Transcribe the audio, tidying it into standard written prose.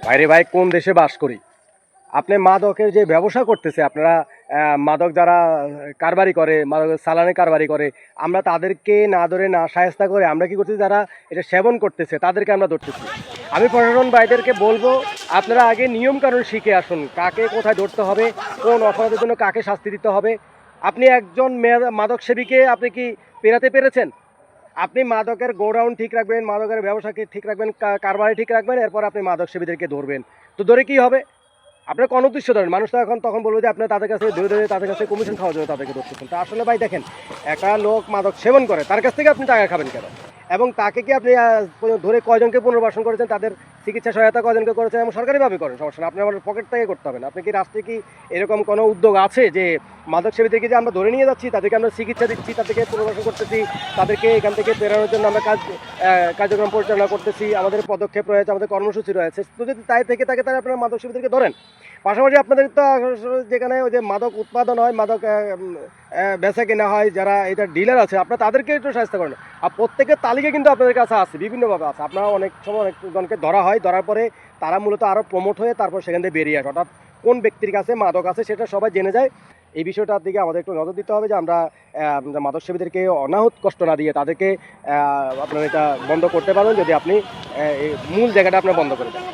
ভাইরে ভাই, কোন দেশে বাস করি? আপনি মাদকের যে ব্যবসা করতেছে, আপনারা মাদক যারা কারবারি করে, মাদক চালানে কারবারি করে, আমরা তাদেরকে না ধরে না শায়েস্তা করে আমরা কি করতেছি, যারা এটা সেবন করতেছে তাদেরকে আমরা ধরতেছি। আমি প্রশাসন ভাইদেরকে বলবো, আপনারা আগে নিয়ম কানুন শিখে আসুন, কাকে কোথায় ধরতে হবে, কোন অপরাধের জন্য কাকে শাস্তি দিতে হবে। আপনি একজন মাদক সেবীকে আপনি কি পেরাতে পেরেছেন? আপনি মাদকের গোডাউন ঠিক রাখবেন, মাদকের ব্যবসাকে ঠিক রাখবেন, কারবারি ঠিক রাখবেন, এরপর আপনি মাদক সেবীদেরকে ধরবেন। তো ধরে কি হবে? আপনার কোন উদ্দেশ্য ধরেন? মানুষ তো এখন তখন বলবে যে আপনার তাদের কাছে ধরে ধরে তাদের কাছে কমিশন খাওয়া যাবে, তাদেরকে ধরতেছেন। তা আসলে ভাই দেখেন, একটা লোক মাদক সেবন করে, তার কাছ থেকে আপনি টাকা খাবেন কেন? এবং তাকে কি আপনি ধরে কয়জনকে পুনর্বাসন করেছেন, তাদের চিকিৎসা সহায়তা কয়জনকে করেছেন, এবং সরকারিভাবে করেন, সমস্যা না, আপনি আমার পকেট থেকে করতে হবে না। আপনি কি রাষ্ট্রে কি এরকম কোনো উদ্যোগ আছে যে মাদক সেবীদেরকে যে আমরা ধরে নিয়ে যাচ্ছি, তাদেরকে আমরা চিকিৎসা দিচ্ছি, তাদেরকে পুনর্বাসন করতেছি, তাদেরকে এখান থেকে বেরোনোর জন্য আমরা কার্যক্রম পরিচালনা করতেছি, আমাদের পদক্ষেপ রয়েছে, আমাদের কর্মসূচি রয়েছে। তো যদি তাই থেকে থাকে তাহলে আপনারা মাদক সেবীদেরকে ধরেন। পাশাপাশি আপনাদের তো যেখানে ওই যে মাদক উৎপাদন হয়, মাদক বেচা কেনা হয়, যারা এটা ডিলার আছে, আপনারা তাদেরকে একটু সাহায্য করেন। আর প্রত্যেকের তালিকা কিন্তু আপনাদের কাছে আছে, বিভিন্নভাবে আছে। আপনারা অনেক সময় অনেকজনকে ধরা হয়, ধরার পরে তারা মূলত আরও প্রমোট হয়ে তারপর সেখান থেকে বেরিয়ে আসে। অর্থাৎ কোন ব্যক্তির কাছে মাদক আছে সেটা সবাই জেনে যায়। এই বিষয়টার দিকে আমাদের একটু নজর দিতে হবে যে আমরা মাদক সেবীদেরকে অনাহুত কষ্ট না দিয়ে তাদেরকে আপনারা এটা বন্ধ করতে পারেন, যদি আপনি এই মূল জায়গাটা আপনার বন্ধ করে দেন।